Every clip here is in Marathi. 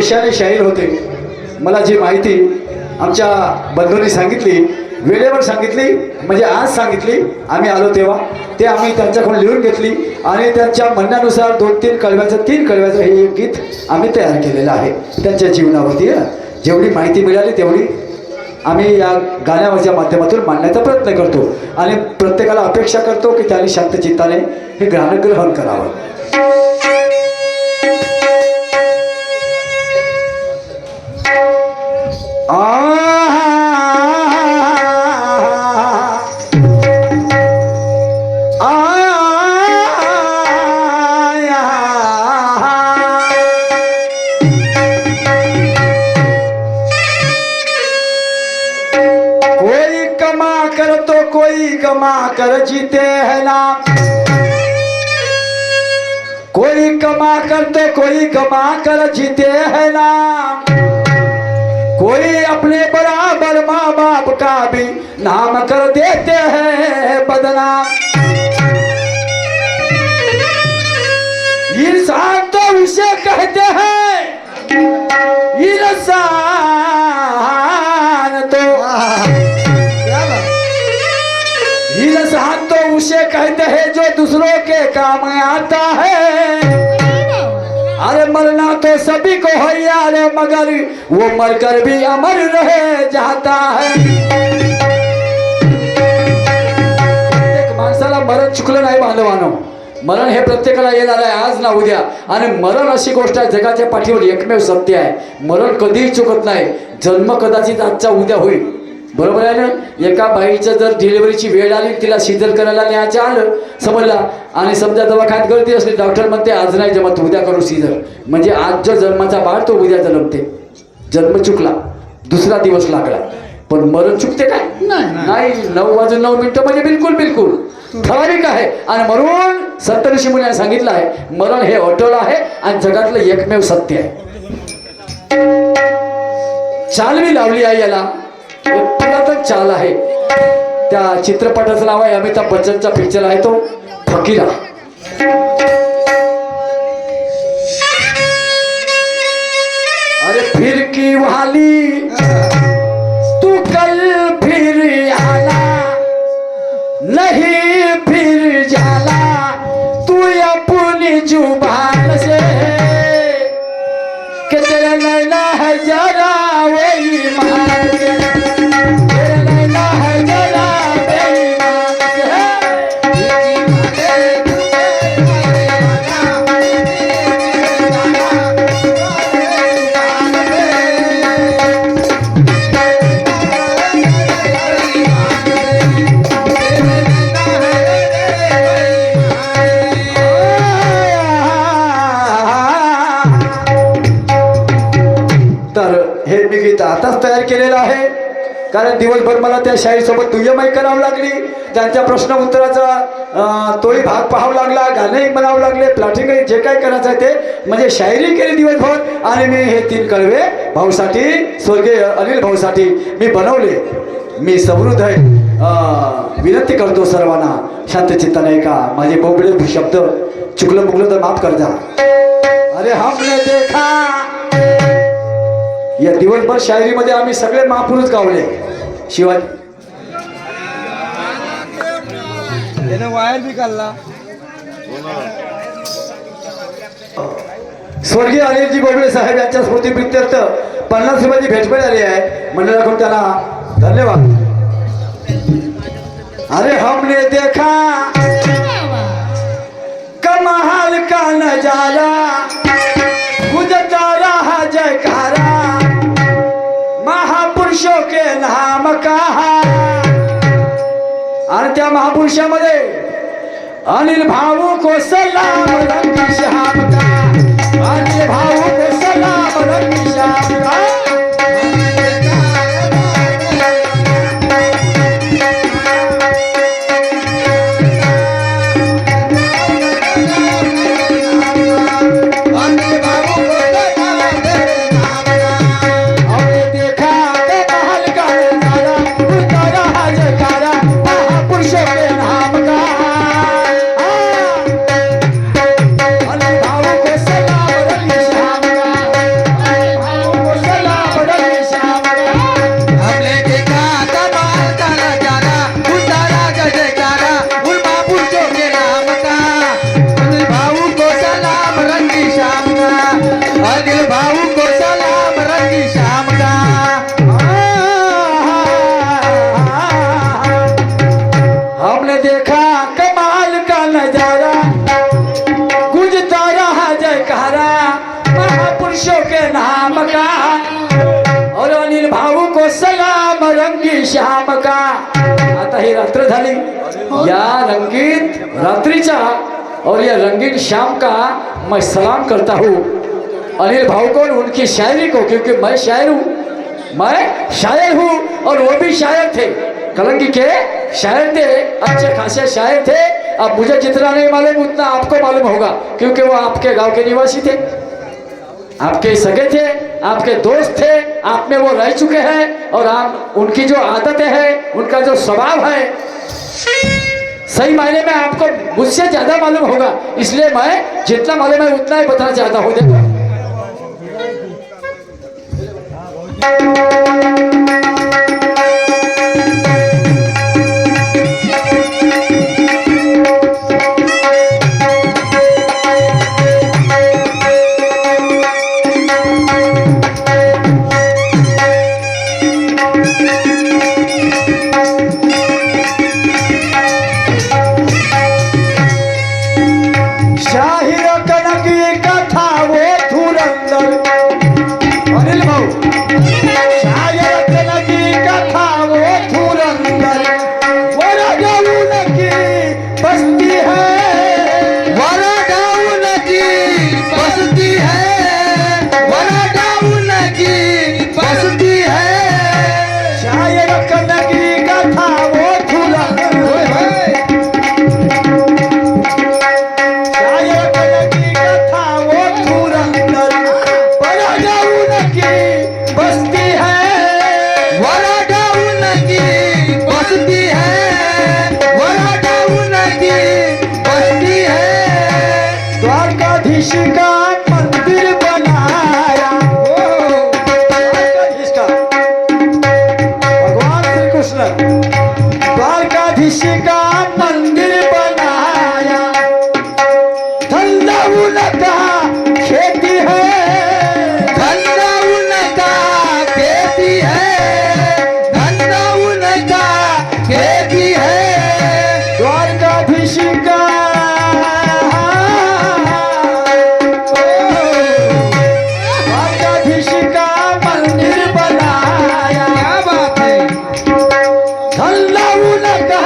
देशाने शाहीर होते। मला जी माहिती आमच्या बंधूंनी सांगितली, वेळेवर सांगितली, म्हणजे आज सांगितली, आम्ही आलो तेव्हा ते आम्ही त्यांच्याकडून लिहून घेतली आणि त्यांच्या म्हणण्यानुसार 2-3 कळव्याचं 3 कळव्याचं हे एक गीत आम्ही तयार केलेलं आहे त्यांच्या जीवनावरती। जेवढी माहिती मिळाली तेवढी आम्ही या गाण्यावरच्या माध्यमातून मांडण्याचा प्रयत्न करतो आणि प्रत्येकाला अपेक्षा करतो की त्यांनी शांत चित्ताने हे गाणं ग्रहण करावं। कोई कमा कर जीते है ना, कोई कमा कर तो कोई कमा कर जीते है ना, कोई अपने बराबर माँ बाप का भी नाम कर देते हैं बदनाम। इंसान तो उसे कहते हैं, इंसान तो इंसान तो उसे कहते हैं जो दूसरों के काम आता है। अरे मरना तो सभी को है यार, मगर वो मरकर भी अमर रह जाता है। प्रत्येक माणसाला मरण चुकलं नाही बांधवानो, मरण हे प्रत्येकाला येणार आहे आज ना उद्या। आणि मरण अशी गोष्ट आहे जगाच्या पाठीवर एकमेव सत्य आहे। मरण कधीही चुकत नाही। जन्म कदाचित आजचा उद्या होईल, बरोबर आहे ना। एका बाईचं जर डिलिव्हरीची वेळ आली, तिला सिजर करायला न्यायचं आलं समजला, आणि समजा दवाखान्यात गर्दी असली, डॉक्टर म्हणते आज नाही जमत उद्या करू सिजर, म्हणजे आज जो जन्माचा बाळ तो उद्या जन्मते। जन्म चुकला, दुसरा दिवस लागला, पण मरण चुकते काय? नाही। 9:09 म्हणजे बिलकुल बिलकुल ठराविक आहे। आणि म्हणून संत ऋषी मुनींनी सांगितलं आहे मरण हे अटळ आहे आणि जगातलं एकमेव सत्य आहे। चालवी लावली आहे याला, पुरातन चाल आहे। त्या चित्रपटाचं नाव आहे, अमिताभ बच्चनचा पिक्चर आहे तो फकीरा। अरे फिर की वाली तू कल फिर आना, नहीं फिर जाला तू अपनी जुबान से, कि तेरा नैना है जरा वही मान के, तेरा नैना है जरा वही मान के। तर हे मी गीत आताच तयार केलेलं आहे, कारण दिवसभर मला त्या शाहीरसोबत दुय्यमाई करावं लागली, त्यांच्या प्रश्न उत्तराचा तोही भाग पाहावा लागला, गाणंही म्हणावं लागले, प्लॉटिंगही जे काय करायचं आहे ते, म्हणजे शायरी केली दिवसभर। आणि मी हे 3 कळवे भाऊसाठी, स्वर्गीय अनिल भाऊसाठी मी बनवले। मी समृद्ध आहे, विनंती करतो सर्वांना शांत चित्ताने ऐका। माझे बोबडे शब्द चुकलं मुकलं तर माफ कर जा। अरे हमने देखा, या दिवसभर शायरीमध्ये आम्ही सगळे महापुरुष गावले। शिवाजी वायर भी काढला। स्वर्गीय अनिलजी बोबडे साहेब यांच्या स्मृतीप्रित्यर्थ 50 रुपयाची भेट मिळाली आहे, मंडळाकडून त्यांना धन्यवाद। अरे हमने देखा कमाल का नजारा, गुजरता रहा जयकारा, महापुरुषों के नाम का। आणि त्या महापुरुषामध्ये अनिल भाऊ को सलाम रंगी श्याम का, अनिल भाऊ को सलाम रंगी श्याम का। नाम का, और अनिल भाऊ को सलाम रंगी श्याम का। आता ही रात्र झाली, या रंगीत रात्रीचा और या रंगीन शाम का मैं सलाम करता हूँ अनिल भाऊ को और उनकी शायरी को, क्योंकि मैं शायर हूँ, मैं शायर हूँ और वो भी शायर थे, कलंगी के शायर थे, अच्छे खासे शायर थे। अब मुझे जितना नहीं मालूम उतना आपको मालूम होगा, क्योंकि वो आपके गांव के निवासी थे, आपके सगे थे, आपके दोस्त थे, आप में वो रह चुके हैं, और आप उनकी जो आदतें हैं, उनका जो स्वभाव है, सही मायने में आपको मुझसे ज्यादा मालूम होगा, इसलिए मैं जितना मालूम है उतना ही बताना चाहता हूँ। देखो शाहिर कनकी कथा वो धुरंधर, अनिल भाऊ शायर कनकी कथा वो धुरंधर, वरगाऊन की बस्ती है, वरगाऊन की बस्ती है, वरगाऊन की बस्ती है। शायर कनकी कथा वो धुरंधर, शायर कनकी कथा वो धुरंधर, वरगाऊन की बस्ती है, वरगाऊन की बस्ती है, वरगाऊन की बस्ती है। द्वारकाधीश का मंदिर बनाया, द्वारकाधीश का भगवान श्री कृष्ण, द्वारकाधीश का मंदिर बनाया, धंधा उनका खेती है, धंधा उनका खेती है, धंधा उनका खेती है। द्वारकाधीश का द्वारकाधीश का मंदिर बनाया, क्या बात है। धंधा उनका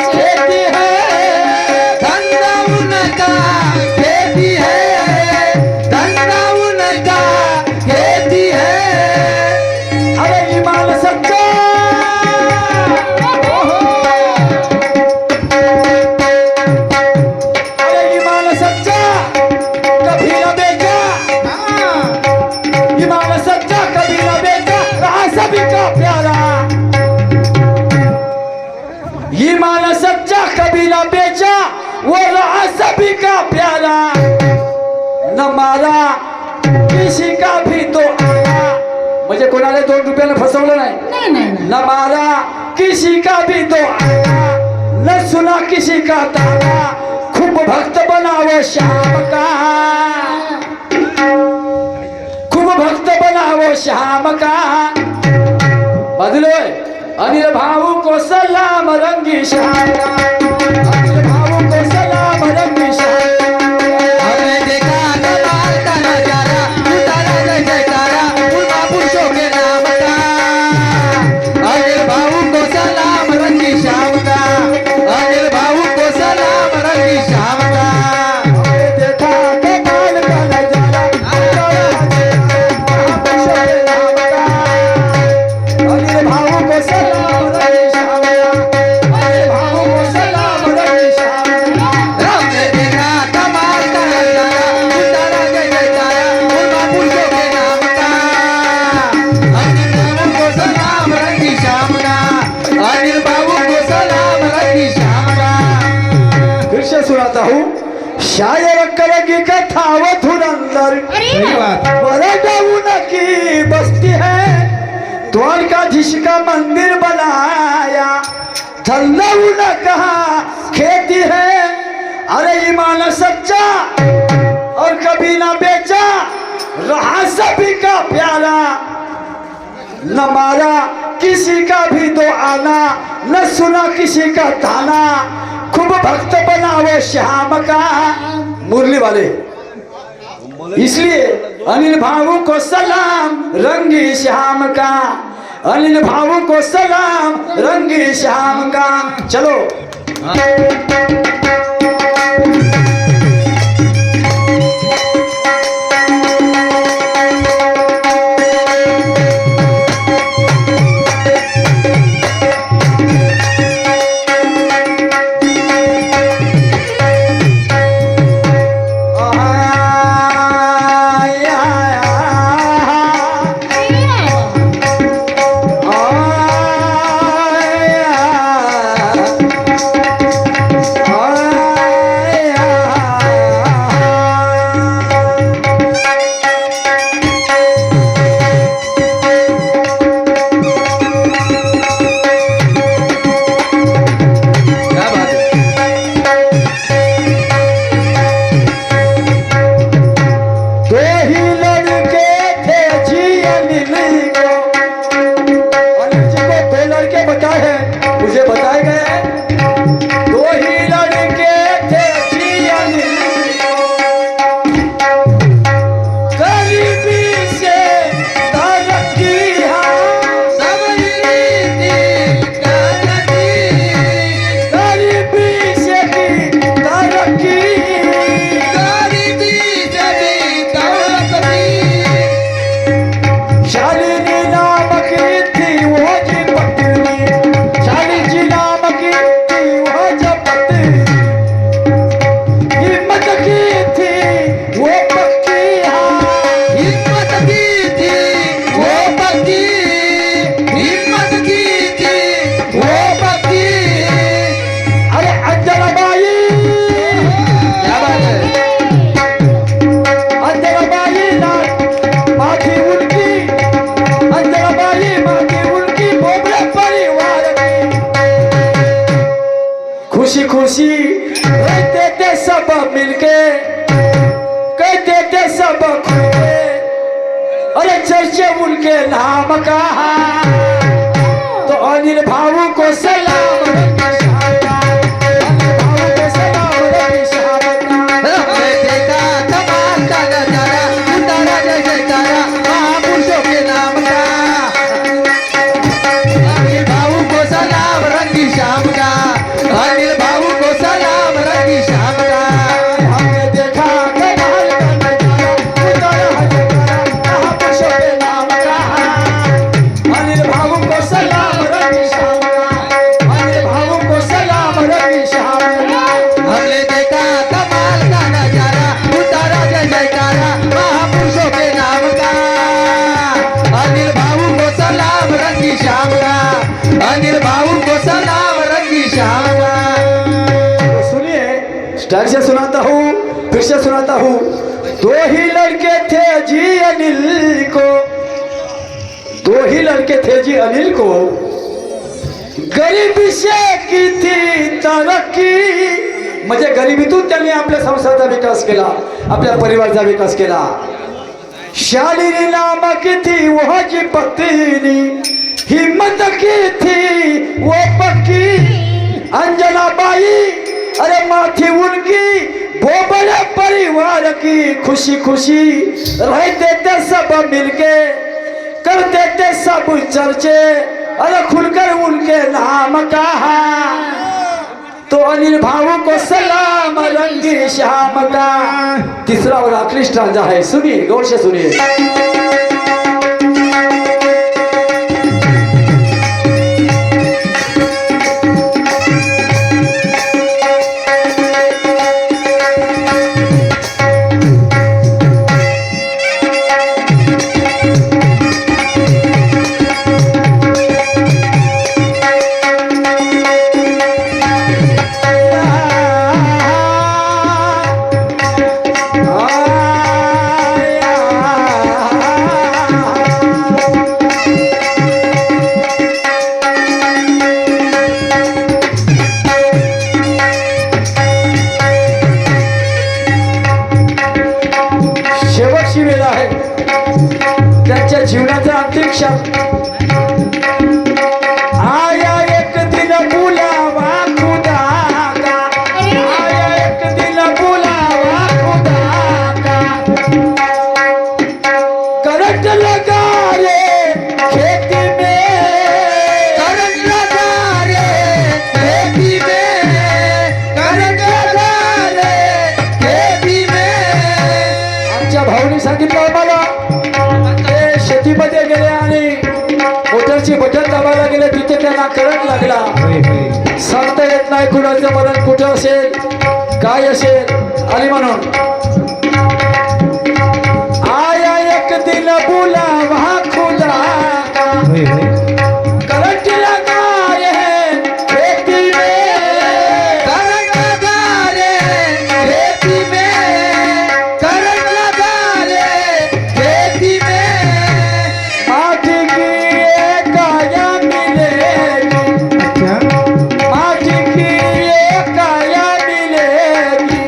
खेती है, धंधा उनका खेती है, धंधा उनका खेती है। अरे ईमान सच्चा, अरे ईमान सच्चा कभी न बेचा, ईमान सच्चा कभी न बेचा, रहा सभी का प्यारा, ईमान सच्चा कभी न बेचा, वो रहा सभी का प्यारा, न मारा किसी का भी तो आया, म्हणजे कोणाला 2 रुपयानं फसवलं नाही, न मारा किसी का भी तो आया, न सुना किसी का ताना, खूब भक्त बनाओ श्याम का, खूब भक्त बनाओ श्याम का। बदलो अनिल भाऊ को सलाम रंगी श्याम का, अनिल भाऊ को सलाम रंगी श्याम का। हमने देखा कमाल का नजारा, उतारा जय जयकारा उन महापुरुषों के नाम का। अनिल भाऊ को सलाम रंगी श्याम का, अनिल भाऊ को सलाम रंगी श्याम का। हमने देखा कमाल का नजारा, उतारा जय महापुरुषों के नाम का। अनिल भाऊ को सलाम रंगी श्याम का, अनिल भाऊ को सलाम रंगी श्याम का। हमने देखा कमाल का नजारा, उतारा जय जयकारा उन महापुरुषों के नाम का। अनिल भाऊ को सलाम रंगी श्याम का, अनिल भाऊ को सलाम रंगी श्याम का। फिर से सुनाता हूँ, शायर कलगी कथा वो धुरंधर, सही बात। वरगाऊन की बस्ती है, द्वारकाधीश का मंदिर बनाया, धंधा उनका खेती है, अरे ईमान सच्चा और कभी ना बेचा, रहा सभी का प्यारा, न मारा किसी का भी तो आना, न सुना किसी का ताना, खूब भक्त बनावे श्याम का। मुरली वाले इसलिए अनिल भाऊ को सलाम रंगी श्याम का, अनिल भाऊ को सलाम रंगी श्याम का। चलो खुशी खुशी कहते थे सब मिलके, कहते थे सब खुलके, अरे चर्चे उनके नाम का। तो अनिल भाऊ को सलाम स्टाइल से सुनाता हूँ, फिर से सुनाता हूँ। दो ही लड़के थे जी अनिल को, दो ही लड़के थे जी अनिल को, गरिबी से की थी तरक्की। म्हणजे गरिबीतून त्यांनी आपल्या संसाराचा विकास केला, आपल्या परिवाराचा विकास केला। शालिनी नामक थी वो जी पत्नी, हिम्मत की थी वो पक्की। अंजना बाई अरे माथी उनकी वो बड़े परिवार की, खुशी खुशी रहते थे सब मिलके, करते थे सब चर्चे, अरे खुलकर उनके नाम कहा। तो अनिल भाऊ को सलाम रंगी श्याम का। तीसरा और आखिरी स्टांजा है, सुनिए, गौर से सुनिए। शेवटची वेळ आहे त्यांच्या जीवनाचा अंतिम क्षण। आया एक दिन बुलावा खुदा का, आया एक दिन बुलावा खुदा का। लगा रे खेती में, करंट लगा रे खेती में, करंट लगा रे खेती में. आमच्या भाऊनी सांगितलं आम्हाला ते शेतीमध्ये गेले आणि मोटरची बटन दाबायला गेले, तिथे त्यांना करंट लागला. सांगता येत नाही कुणाचं मरण कुठं असेल काय असेल. आणि म्हणून आया एक दिन बुलावा खुदा करंट लगा रे खेती में, करंट लगा रे खेती में, करंट लगा रे खेती में. माटी की ये काया मिलेगी, माटी की ये काया मिलेगी,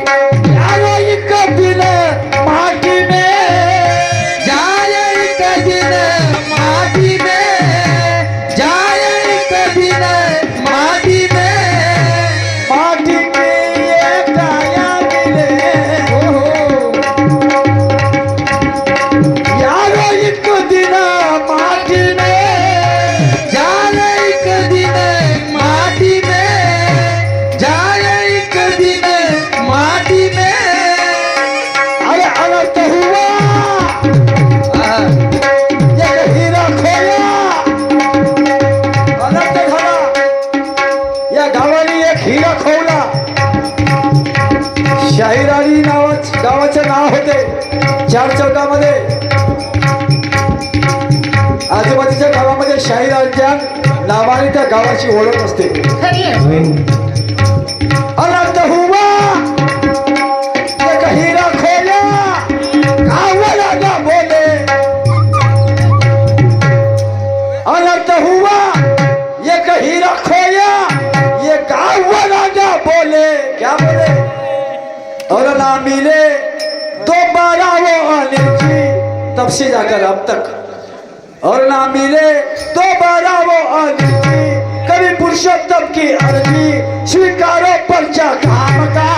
यारो एक दिन माटी में, जाए एक दिन माटी में, जाए एक दिन माटी में. माटी की ये काया मिलेगी, यारो एक दिन माटी में. जाए एक दिन माटी में, जाए एक दिन माटी में. अरे अनर्थ हुआ एक हिरा खोया, अनर्थ झाला. या गावाने एक हिरा खोवला. शाहिराणी गावाचं नाव होते. 4 चौकामध्ये आजूबाजूच्या गावामध्ये शाहिरांच्या नावाने त्या गावाची ओळख असते. अनर्थ हुआ एक हिरा खोया, गावाला ना बोले. अनर्थ हुआ एक हीरा खोया, ये गावाला ना बोले. क्या बोले? और ना मिले दोबारा वो अनिल जी, तब से जाकर अब तक. और ना मिले दोबारा वो अनिल जी, कभी पुरुषोत्तम की अर्जी स्वीकारो पर्चा काम का.